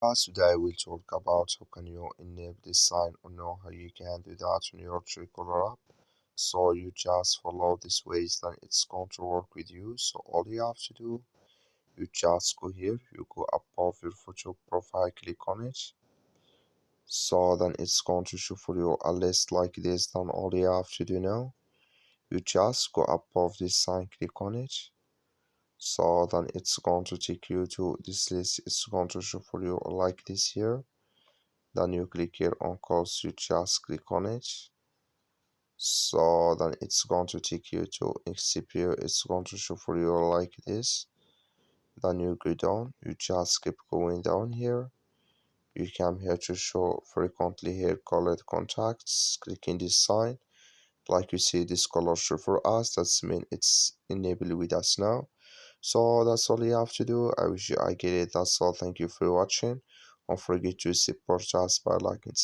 Today we'll talk about how can you enable this sign or know how you can do that on your Truecaller app. So you just follow this ways, then it's going to work with you. So all you have to do, you just go here, you go above your photo profile, click on it. So then it's going to show for you a list like this. Then all you have to do now, you just go above this sign, click on it. So then it's going to take you to this list. It's going to show for you like this here. Then you click here on course, you just click on it. So then it's going to take you to XCPU. It's going to show for you like this. Then you go down, you just keep going down here. You come here to show frequently here colored contacts. Clicking this sign. Like you see this color show for us. That's mean it's enabled with us now. So that's all you have to do. I wish you I get it. That's all. Thank you for watching. Don't forget to support us by liking.